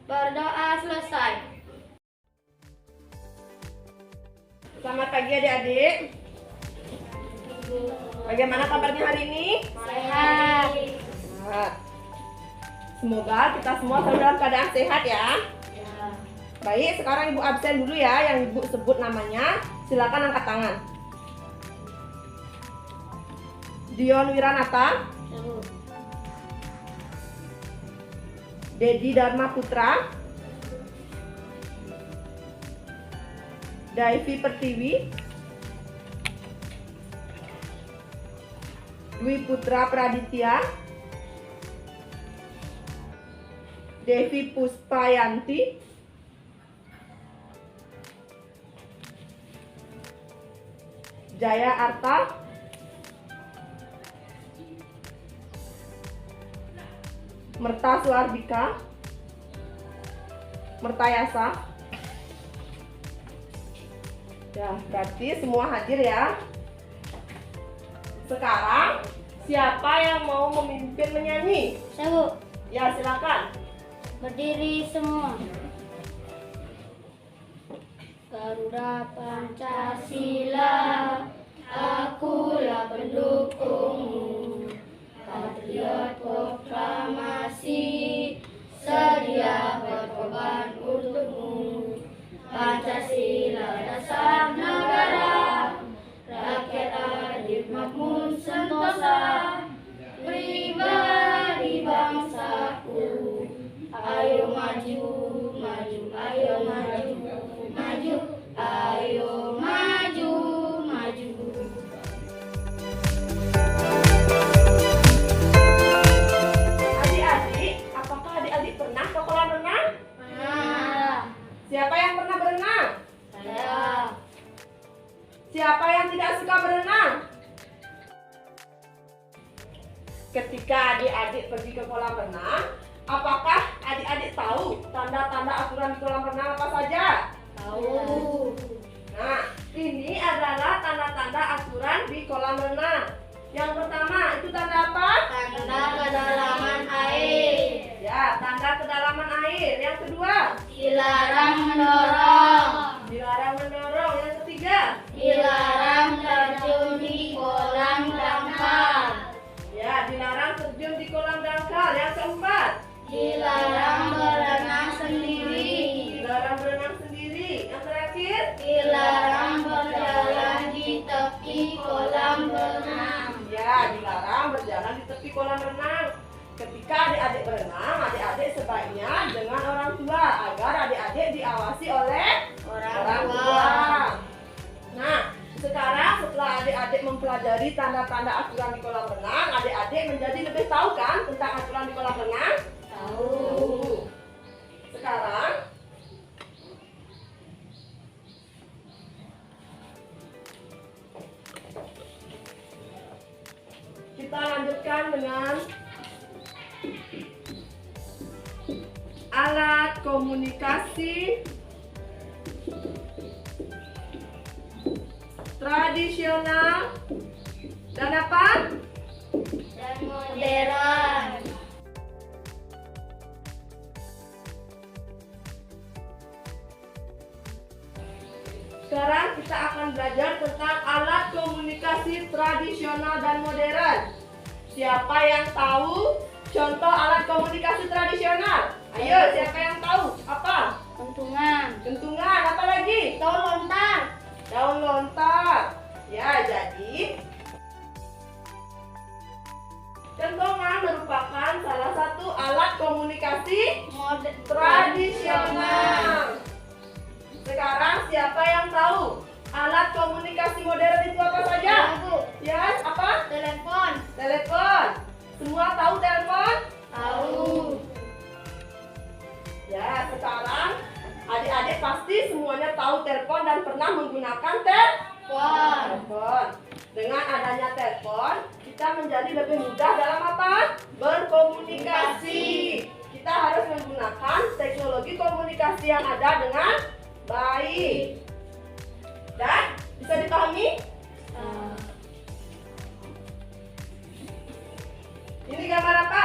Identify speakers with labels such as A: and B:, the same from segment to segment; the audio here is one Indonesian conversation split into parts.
A: Berdoa selesai.
B: Selamat pagi adik-adik. Bagaimana kabarnya hari ini?
A: Sehat.
B: Sehat. Semoga kita semua selalu dalam keadaan sehat ya. Baik, sekarang ibu absen dulu ya. Yang ibu sebut namanya, silakan angkat tangan. Dion Wiranata, Dedi Dharma Putra, Daivi Pertiwi, Dwi Putra Praditya, Devi Puspayanti, Jaya Arta, Merta Suardika, Mertayasa. Ya, berarti semua hadir ya. Sekarang siapa yang mau memimpin menyanyi?
A: Saya, Bu.
B: Ya, silakan.
A: Berdiri semua. Garuda Pancasila, akulah pendukungmu. Patriot proklamasi, sedia berkorban untukmu. Pancasila dasar negara, rakyat adil makmur sentosa, pribadi bangsaku. Ayo maju, maju, ayo maju, maju, ayo maju, maju.
B: Adik-adik, apakah adik-adik pernah ke kolam renang?
A: Pernah.
B: Siapa yang pernah berenang?
A: Saya.
B: Siapa yang tidak suka berenang? Ketika adik-adik pergi ke kolam renang, apakah adik-adik tahu tanda-tanda aturan di kolam renang apa saja?
A: Tahu.
B: Nah, ini adalah tanda-tanda aturan di kolam renang. Yang pertama, itu tanda apa?
A: Tanda kedalaman air.
B: Ya, tanda kedalaman air. Yang kedua,
A: Dilarang mendorong.
B: dilarang mendorong. Yang ketiga,
A: Dilarang terjun di kolam dangkal.
B: ya, dilarang terjun di kolam dangkal. Yang keempat,
A: Dilarang berenang sendiri.
B: dilarang berenang sendiri. Yang terakhir,
A: Dilarang berjalan di tepi kolam renang.
B: ya, dilarang berjalan di tepi kolam renang. Ketika adik-adik berenang, adik-adik sebaiknya dengan orang tua agar adik-adik diawasi oleh orang tua. Nah, sekarang setelah adik-adik mempelajari tanda-tanda aturan di kolam renang, adik-adik menjadi lebih tahu kan tentang aturan di kolam renang?
A: Tahu.
B: Sekarang kita lanjutkan dengan alat komunikasi tradisional dan apa?
A: Dan modern.
B: Sekarang kita akan belajar tentang alat komunikasi tradisional dan modern. Siapa yang tahu contoh alat komunikasi tradisional? Ayo, siapa yang tahu? Apa?
A: Kentungan.
B: Kentungan, apa lagi?
A: Daun lontar.
B: Daun lontar. Ya, jadi kentongan merupakan salah satu alat komunikasi tradisional. Sekarang siapa yang tahu alat komunikasi modern itu apa saja?
A: Tahu.
B: Ya, apa?
A: Telepon.
B: Telepon. Semua tahu telepon?
A: Tahu.
B: Ya, sekarang adik-adik pasti semuanya tahu telepon dan pernah menggunakan telepon. Dengan adanya telepon, kita menjadi lebih mudah dalam apa? Berkomunikasi. Kita harus menggunakan teknologi komunikasi yang ada dengan baik. Dan bisa dipahami? Ini gambar apa?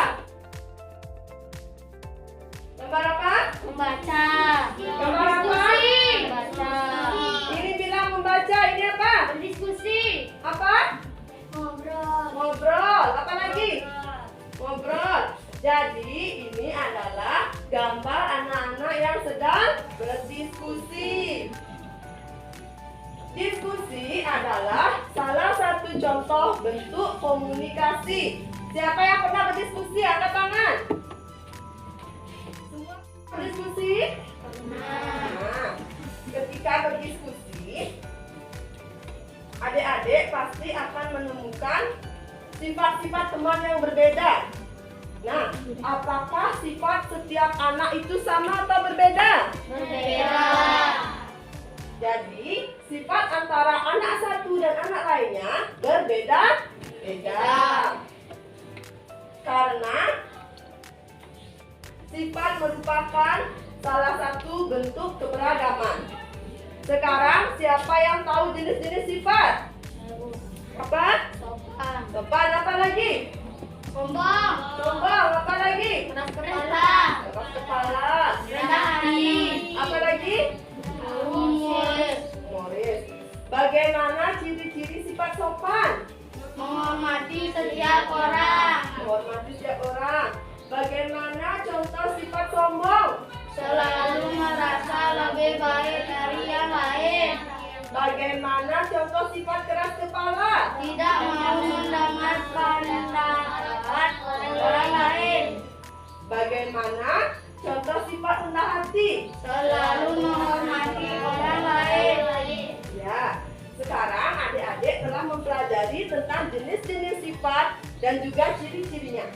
B: Gambar apa?
A: Membaca.
B: Gambar apa?
A: Membaca.
B: Ini bilang membaca, ini apa?
A: Berdiskusi.
B: Apa?
A: Ngobrol.
B: Ngobrol. Apa lagi? Ngobrol. Jadi ini adalah gambar anak-anak yang sedang berdiskusi. Diskusi adalah salah satu contoh bentuk komunikasi. Siapa yang pernah berdiskusi? Angkat tangan. Semua berdiskusi? Nah, ketika berdiskusi, adik-adik pasti akan menemukan sifat-sifat teman yang berbeda. Nah, apakah sifat setiap anak itu sama atau berbeda?
A: Berbeda.
B: Jadi, sifat antara anak satu dan anak lainnya berbeda-beda. Karena sifat merupakan salah satu bentuk keberagaman. Sekarang, siapa yang tahu jenis-jenis sifat? Apa?
A: Sopan.
B: Sopan, apa lagi?
A: Sombong.
B: Sombong, apa lagi?
A: Keras kepala.
B: Keras kepala.
A: Rendah hati.
B: Apa lagi?
A: Humoris.
B: Humoris. Bagaimana ciri-ciri sifat sopan?
A: Menghormati setiap orang.
B: Menghormati setiap orang. Bagaimana contoh sifat sombong?
A: Selalu merasa lebih baik dari yang lain.
B: Bagaimana contoh sifat keras kepala?
A: Tidak mau mendengar pendapat orang lain.
B: Bagaimana contoh sifat rendah hati?
A: Selalu menghormati orang lain.
B: Ya, sekarang adik-adik telah mempelajari tentang jenis-jenis sifat dan juga ciri-cirinya.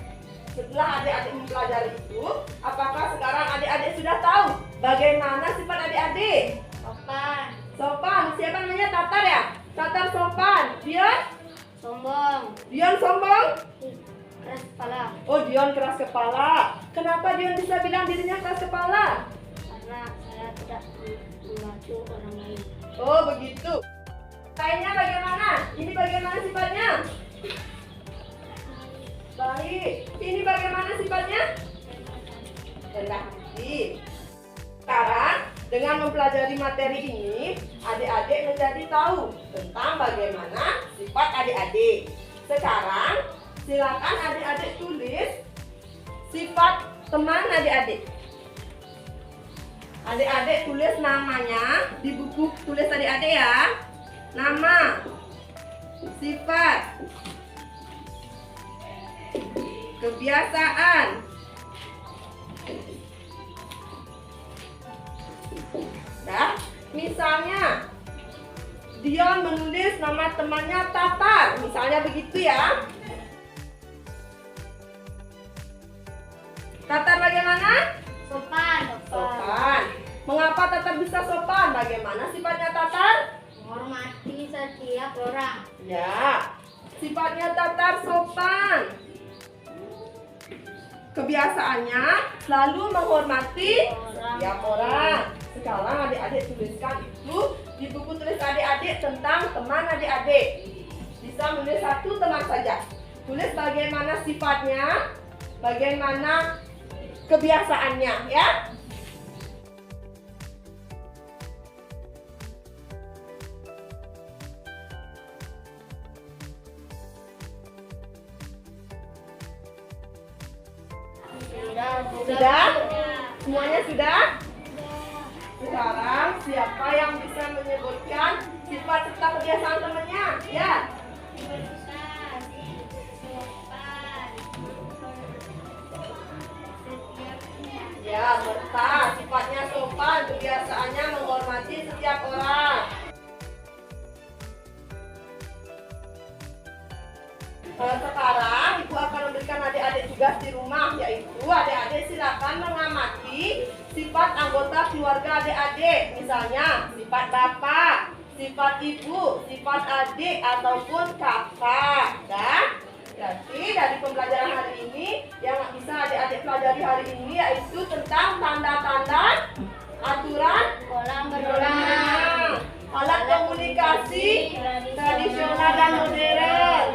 B: Setelah adik-adik mempelajari itu, apakah sekarang adik-adik sudah tahu bagaimana sifat adik-adik?
A: Sopan.
B: Sopan, siapa namanya? Tatar ya? Tatar sopan. Dion?
A: Sombong.
B: Dion sombong?
A: Keras kepala.
B: Oh, Dion keras kepala. Kenapa Dion bisa bilang dirinya keras kepala?
A: Karena saya tidak membantu orang lain.
B: Oh, begitu. Lainnya bagaimana? Ini bagaimana sifatnya? Baik. Ini bagaimana sifatnya? Rendah hati. Sekarang, dengan mempelajari materi ini, adik-adik menjadi tahu tentang bagaimana sifat adik-adik. Sekarang, silakan adik-adik tulis sifat teman adik-adik. Adik-adik tulis namanya di buku tulis adik-adik ya. Nama, sifat, kebiasaan. Nah, misalnya Dion menulis nama temannya Tatar, misalnya begitu ya. Tatar bagaimana?
A: Sopan.
B: Sopan. Mengapa Tatar bisa sopan? Bagaimana sifatnya Tatar?
A: Menghormati setiap orang.
B: Ya, sifatnya Tatar sopan. Kebiasaannya selalu menghormati setiap orang. Sekarang adik-adik tuliskan itu di buku tulis adik-adik tentang teman adik-adik. Bisa menulis satu teman saja. Tulis bagaimana sifatnya, bagaimana kebiasaannya ya. Sudah? Semuanya sudah? Sekarang siapa yang bisa menyebutkan sifat serta kebiasaan temannya? Ya. Ya, serta sifatnya sopan, kebiasaannya menghormati setiap orang. Sekarang Ibu akan memberikan adik-adik tugas di rumah, yaitu adik-adik silakan mengamati sifat anggota keluarga adik-adik. Misalnya sifat bapak, sifat ibu, sifat adik ataupun kakak. Dan berarti dari pembelajaran hari ini yang bisa adik-adik pelajari hari ini yaitu tentang tanda-tanda aturan
A: Kolam berenang.
B: alat komunikasi tradisional dan modern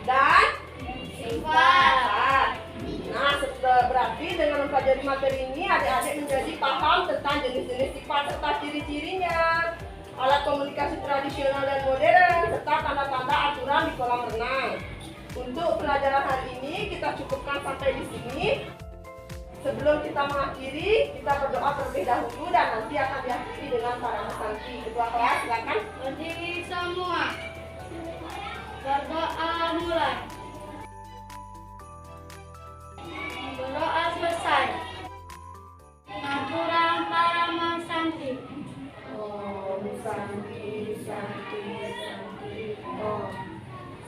B: dan
A: Sifat.
B: Nah, Berarti dengan mempelajari materi ini, adik-adik menjadi paham tentang jenis-jenis sifat serta ciri-cirinya, alat komunikasi tradisional dan modern, serta tanda-tanda aturan di kolam renang. Untuk pelajaran hari ini kita cukupkan sampai di sini. Sebelum kita mengakhiri, kita berdoa terlebih dahulu dan nanti akan diakhiri dengan para pesanti. Ketua kelas, silakan.
A: Berdiri semua. Berdoa mulai. Berdoa selesai. Aturan para pesanti.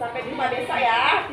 B: Sampai jumpa besok ya.